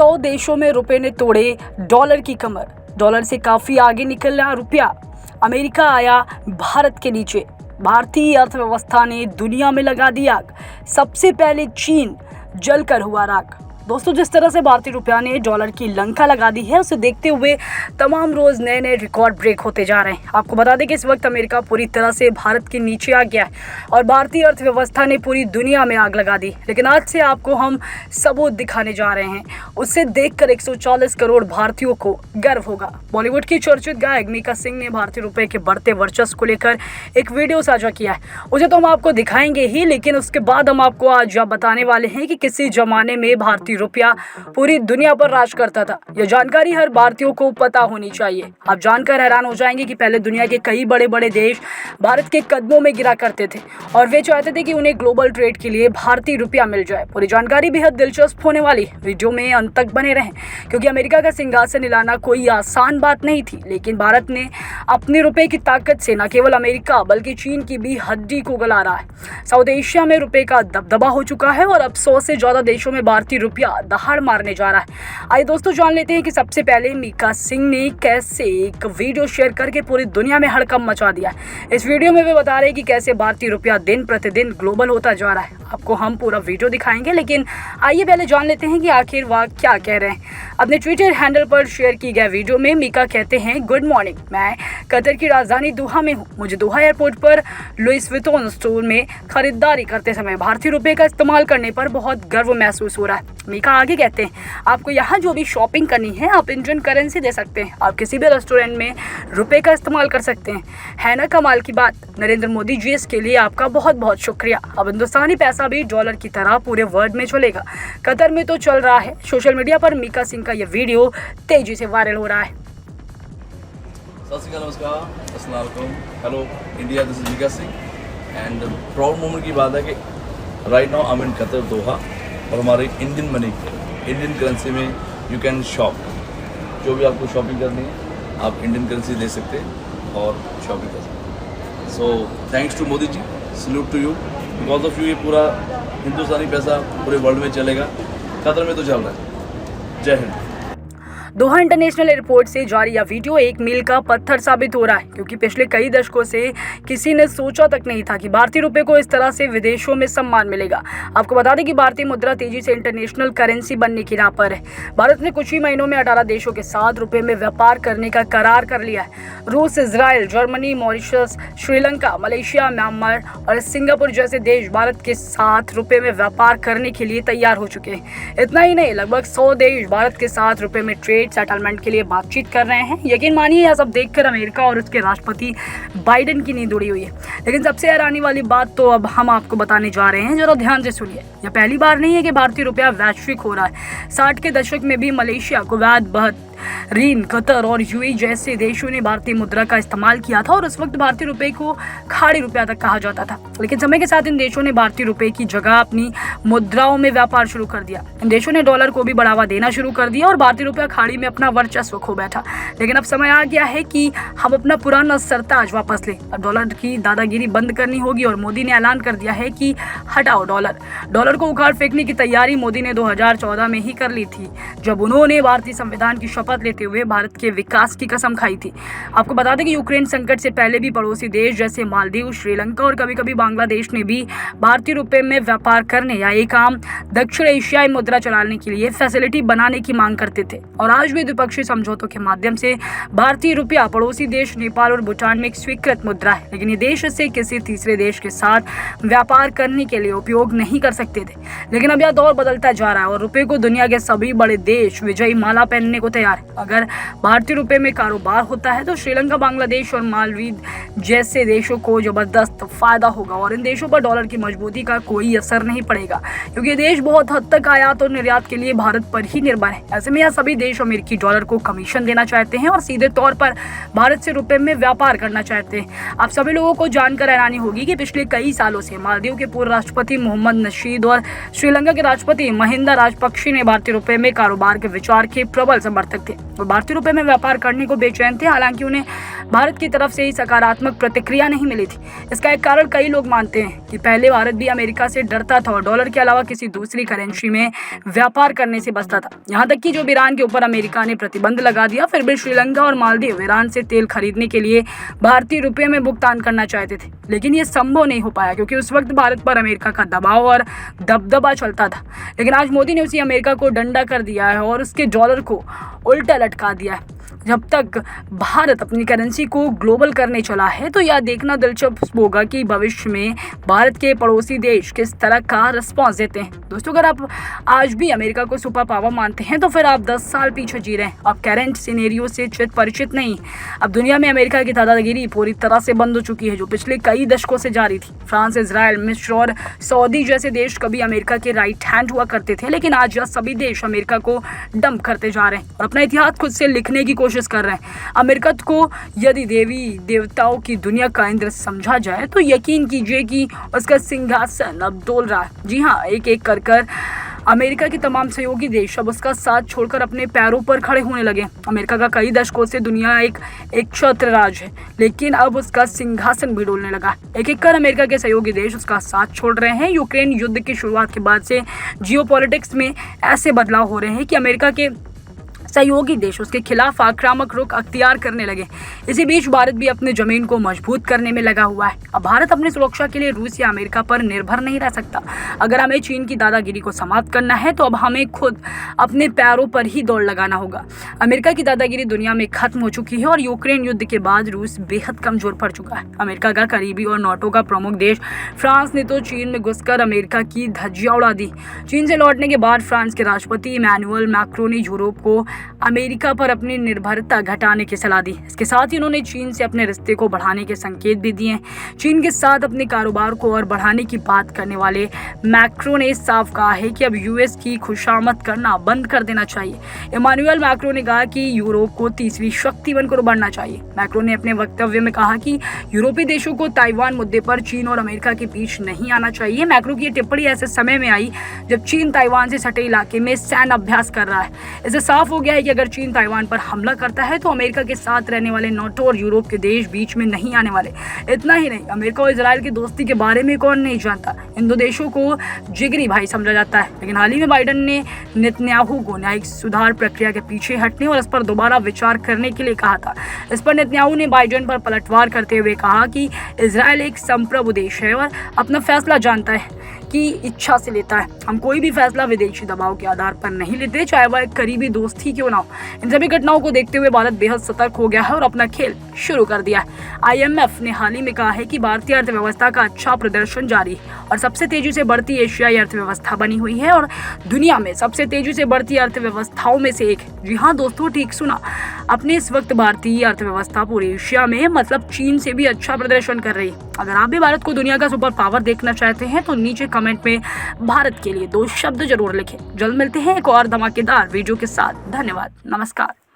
100 देशों में रुपए ने तोड़े डॉलर की कमर। डॉलर से काफ़ी आगे निकला रुपया। अमेरिका आया भारत के नीचे। भारतीय अर्थव्यवस्था ने दुनिया में लगा दी आग। सबसे पहले चीन जलकर हुआ राख। दोस्तों, जिस तरह से भारतीय रुपया ने डॉलर की लंका लगा दी है, उसे देखते हुए तमाम रोज़ नए नए रिकॉर्ड ब्रेक होते जा रहे हैं। आपको बता दें कि इस वक्त अमेरिका पूरी तरह से भारत के नीचे आ गया है और भारतीय अर्थव्यवस्था ने पूरी दुनिया में आग लगा दी। लेकिन आज से आपको हम सबूत दिखाने जा रहे हैं। उसे देखकर 140 करोड़ भारतीयों को गर्व होगा। बॉलीवुड की चर्चित गायक मीका सिंह ने भारतीय रुपये के बढ़ते वर्चस्व को लेकर एक वीडियो साझा किया है। उसे तो हम आपको दिखाएंगे ही, लेकिन उसके बाद हम आपको आज बताने वाले हैं कि किसी जमाने में भारतीय रुपया पूरी दुनिया पर राज करता था। यह जानकारी हर भारतीयों को पता होनी चाहिए। आप जानकर हैरान हो जाएंगे कि पहले दुनिया के कई बड़े बड़े देश भारत के कदमों में गिरा करते थे और वे चाहते थे कि उन्हें ग्लोबल ट्रेड के लिए भारतीय रुपया मिल जाए। पूरी जानकारी बेहद दिलचस्प होने वाली। वीडियो में अंत तक बने रहें, क्योंकि अमेरिका का सिंहासन हिलाना कोई आसान बात नहीं थी। लेकिन भारत ने अपने रुपए की ताकत से न केवल अमेरिका बल्कि चीन की भी हड्डी को गला रहा है। साउथ एशिया में रुपए का दबदबा हो चुका है और अब 100 से ज्यादा देशों में भारतीय रुपया दहाड़ मारने जा रहा है। आइए दोस्तों, जान लेते हैं कि सबसे पहले मीका सिंह ने कैसे एक वीडियो शेयर करके पूरी दुनिया में हड़कंप मचा दिया है। इस वीडियो में वे बता रहे हैं कि कैसे भारतीय रुपया दिन प्रतिदिन ग्लोबल होता जा रहा है। आपको हम पूरा वीडियो दिखाएंगे, लेकिन आइए पहले जान लेते हैं कि आखिर वह क्या कह रहे हैं। अपने ट्विटर हैंडल पर शेयर की गए वीडियो में मीका कहते हैं, गुड मॉर्निंग, मैं कतर की राजधानी दोहा में हूँ। मुझे दोहा एयरपोर्ट पर लुइस विटॉन स्टोर में खरीदारी करते समय भारतीय रुपये का इस्तेमाल करने पर बहुत गर्व महसूस हो रहा है। मीका आगे कहते हैं, आपको यहाँ जो भी शॉपिंग करनी है आप इंडियन करेंसी दे सकते हैं। आप किसी भी रेस्टोरेंट में रुपए का इस्तेमाल कर सकते हैं। है ना कमाल की बात। नरेंद्र मोदी जी, इसके लिए आपका बहुत बहुत शुक्रिया। अब हिंदुस्तानी पैसा भी डॉलर की तरह पूरे वर्ल्ड में चलेगा। कतर में तो चल रहा है। सोशल मीडिया पर मीका सिंह का यह वीडियो तेजी से वायरल हो रहा है। नमस्कार, अस्सलाम वालेकुम, hello India, this is Mika Singh and proud moment की बात है कि right now I am in Qatar Doha और हमारी इंडियन मनी, इंडियन करेंसी में यू कैन शॉप। जो भी आपको शॉपिंग करनी है आप इंडियन करेंसी ले सकते हैं और शॉपिंग कर सकते हैं। So thanks to Modi ji, salute to you. Because of you ये पूरा हिंदुस्तानी पैसा पूरे वर्ल्ड में चलेगा। कतर में तो चल रहा है। जय हिंद। दोहा इंटरनेशनल एयरपोर्ट से जारी यह वीडियो एक मील का पत्थर साबित हो रहा है, क्योंकि पिछले कई दशकों से किसी ने सोचा तक नहीं था कि भारतीय रुपए को इस तरह से विदेशों में सम्मान मिलेगा। आपको बता दें कि भारतीय मुद्रा तेजी से इंटरनेशनल करेंसी बनने की राह पर है। भारत ने कुछ ही महीनों में 18 देशों के साथ रुपए में व्यापार करने का करार कर लिया है। रूस, Israel, Germany, Mauritius, Sri Lanka, Malaysia, Myanmar और सिंगापुर जैसे देश भारत के साथ रुपए में व्यापार करने के लिए तैयार हो चुके हैं। इतना ही नहीं, लगभग 100 देश भारत के साथ रुपए में ट्रेड सेटलमेंट के लिए बातचीत कर रहे हैं। यकीन मानिए, यह सब देखकर अमेरिका और उसके राष्ट्रपति बाइडेन की नींद उड़ी हुई है। लेकिन सबसे हैरानी वाली बात तो अब हम आपको बताने जा रहे हैं, जरा ध्यान से सुनिए। यह पहली बार नहीं है कि भारतीय रुपया वैश्विक हो रहा है। 60 के दशक में भी मलेशिया, कुवैत, बहरीन, कतर और यूएई जैसे देशों ने भारतीय मुद्रा का इस्तेमाल किया था और उस वक्त भारतीय रुपए को खाड़ी रुपया तक कहा जाता था। लेकिन समय के साथ इन देशों ने भारतीय रुपए की जगह अपनी मुद्राओं में व्यापार शुरू कर दिया। इन देशों ने डॉलर को भी बढ़ावा देना शुरू कर दिया और भारतीय रुपया खाड़ी में अपना वर्चस्व खो बैठा। लेकिन अब समय आ गया है कि हम अपना पुराना सरताज वापस लें। अब डॉलर की दादागिरी बंद करनी होगी और मोदी ने ऐलान कर दिया है कि हटाओ डॉलर को उखाड़ फेंकने की तैयारी मोदी ने 2014 में ही कर ली थी, जब उन्होंने भारतीय संविधान की शपथ लेते हुए भारत के विकास की कसम खाई थी। आपको बता दें कि यूक्रेन संकट से पहले भी पड़ोसी देश जैसे मालदीव, श्रीलंका और कभी कभी बांग्लादेश ने भी भारतीय रुपए में व्यापार करने या एक आम दक्षिण एशियाई मुद्रा चलाने के लिए फैसिलिटी बनाने की मांग करते थे। और आज भी द्विपक्षीय समझौतों के माध्यम से भारतीय रुपया पड़ोसी देश नेपाल और भूटान में एक स्वीकृत मुद्रा है। लेकिन ये देश इसे किसी तीसरे देश के साथ व्यापार करने के लिए उपयोग नहीं कर सकते थे। लेकिन अब यह दौर बदलता जा रहा है और रुपए को दुनिया के सभी बड़े देश विजयी माला पहनने को तैयार है। अगर भारतीय रुपए में कारोबार होता है तो श्रीलंका, बांग्लादेश और मालदीव जैसे देशों को जबरदस्त फायदा होगा और इन देशों पर डॉलर की मजबूती का कोई असर नहीं पड़ेगा, क्योंकि ये देश बहुत हद तक आयात और निर्यात के लिए भारत पर ही निर्भर है। ऐसे में यह सभी देश अमेरिकी डॉलर को कमीशन देना चाहते हैं और सीधे तौर पर भारत से रुपए में व्यापार करना चाहते हैं। आप सभी लोगों को जानकर हैरानी होगी कि पिछले कई सालों से मालदीव के पूर्व राष्ट्रपति मोहम्मद नशीद और श्रीलंका के राष्ट्रपति महिंदा राजपक्षे ने भारतीय रुपए में कारोबार के विचार के प्रबल समर्थक निवेशक थे और भारतीय रुपए में व्यापार करने को बेचैन थे। हालांकि उन्हें भारत की तरफ से ही सकारात्मक प्रतिक्रिया नहीं मिली थी। इसका एक कारण कई लोग मानते हैं कि पहले भारत भी अमेरिका से डरता था और डॉलर के अलावा किसी दूसरी करेंसी में व्यापार करने से बचता था। यहाँ तक कि जब ईरान के ऊपर अमेरिका ने प्रतिबंध लगा दिया, फिर भी श्रीलंका और मालदीव ईरान से तेल खरीदने के लिए भारतीय रुपये में भुगतान करना चाहते थे, लेकिन ये संभव नहीं हो पाया क्योंकि उस वक्त भारत पर अमेरिका का दबाव और दबदबा चलता था। लेकिन आज मोदी ने उसी अमेरिका को डंडा कर दिया है और उसके डॉलर को उल्टा लटका दिया है। जब तक भारत अपनी करेंसी को ग्लोबल करने चला है तो यह देखना दिलचस्प होगा कि भविष्य में भारत के पड़ोसी देश किस तरह का रिस्पॉन्स देते हैं। दोस्तों, अगर आप आज भी अमेरिका को सुपर पावर मानते हैं तो फिर आप 10 साल पीछे जी रहे हैं। आप करेंट सिनेरियो से परिचित नहीं। अब दुनिया में अमेरिका की दादागिरी पूरी तरह से बंद हो चुकी है, जो पिछले कई दशकों से जारी थी। फ्रांस, इजराइल, मिस्र और सऊदी जैसे देश कभी अमेरिका के राइट हैंड हुआ करते थे, लेकिन आज यह सभी देश अमेरिका को डंप करते जा रहे हैं और अपना इतिहास खुद से लिखने की कोशिश कर रहे हैं। अमेरिका को यदि देवी देवताओं की दुनिया का इंद्र समझा जाए तो यकीन कीजिए कि उसका सिंहासन अब डोल रहा है। जी हाँ, एक एक कर अमेरिका के तमाम सहयोगी देश अब उसका साथ छोड़कर अपने पैरों पर खड़े होने लगे। अमेरिका का कई दशकों से दुनिया एक छत्र राज है, लेकिन अब उसका सिंहासन भी डोलने लगा। एक एक कर अमेरिका के सहयोगी देश उसका साथ छोड़ रहे हैं। यूक्रेन युद्ध की शुरुआत के बाद से जियोपॉलिटिक्स में ऐसे बदलाव हो रहे हैं कि अमेरिका के सहयोगी देश उसके खिलाफ आक्रामक रुख अख्तियार करने लगे। इसी बीच भारत भी अपने जमीन को मजबूत करने में लगा हुआ है। अब भारत अपनी सुरक्षा के लिए रूस या अमेरिका पर निर्भर नहीं रह सकता। अगर हमें चीन की दादागिरी को समाप्त करना है तो अब हमें खुद अपने पैरों पर ही दौड़ लगाना होगा। अमेरिका की दादागिरी दुनिया में खत्म हो चुकी है और यूक्रेन युद्ध के बाद रूस बेहद कमजोर पड़ चुका है। अमेरिका का करीबी और नाटो का प्रमुख देश फ्रांस ने तो चीन में घुसकर अमेरिका की धज्जियां उड़ा दी। चीन से लौटने के बाद फ्रांस के राष्ट्रपति इमैनुअल मैक्रों ने यूरोप को अमेरिका पर अपनी निर्भरता घटाने की सलाह दी। इसके साथ ही उन्होंने चीन से अपने रिश्ते को बढ़ाने के संकेत भी दिए। चीन के साथ अपने कारोबार को और बढ़ाने की बात करने वाले मैक्रों ने साफ कहा है कि अब यूएस की खुशामद करना बंद कर देना चाहिए। इमैनुअल मैक्रों ने कहा कि यूरोप को तीसरी शक्ति बनकर उभरना चाहिए। मैक्रों ने अपने वक्तव्य में कहा कि यूरोपीय देशों को ताइवान मुद्दे पर चीन और अमेरिका के बीच नहीं आना चाहिए। मैक्रों की यह टिप्पणी ऐसे समय में आई जब चीन ताइवान से सटे इलाके में सैन्य अभ्यास कर रहा है। इससे साफ हो गया है कि अगर चीन ताइवान पर हमला करता है तो अमेरिका के साथ रहने वाले नाटो और यूरोप के देश बीच में नहीं आने वाले। इतना ही नहीं, अमेरिका और इजराइल की दोस्ती के बारे में कौन नहीं जानता। इन दो देशों को जिगरी भाई समझा जाता है। लेकिन हाल ही में बाइडेन ने नेतन्याहू को न्यायिक सुधार प्रक्रिया के पीछे हटने और इस पर दोबारा विचार करने के लिए कहा था। इस पर नेतन्याहू ने बाइडेन पर पलटवार करते हुए कहा कि इजराइल एक संप्रभु देश है और अपना फैसला जानता है की इच्छा से लेता है। हम कोई भी फैसला विदेशी दबाव के आधार पर नहीं लेते, चाहे वह एक करीबी दोस्त ही क्यों ना हो। इन सभी घटनाओं को देखते हुए भारत बेहद सतर्क हो गया है और अपना खेल शुरू कर दिया है। IMF ने हाल ही में कहा है कि भारतीय अर्थव्यवस्था का अच्छा प्रदर्शन जारी है और सबसे तेजी से बढ़ती एशियाई अर्थव्यवस्था बनी हुई है और दुनिया में सबसे तेजी से बढ़ती अर्थव्यवस्थाओं में से एक। जी हाँ दोस्तों, ठीक सुना, अपने इस वक्त भारतीय अर्थव्यवस्था पूरे एशिया में मतलब चीन से भी अच्छा प्रदर्शन कर रही है। अगर आप भी भारत को दुनिया का सुपर पावर देखना चाहते हैं तो नीचे कमेंट में भारत के लिए 2 शब्द जरूर लिखें। जल्द मिलते हैं एक और धमाकेदार वीडियो के साथ। धन्यवाद, नमस्कार।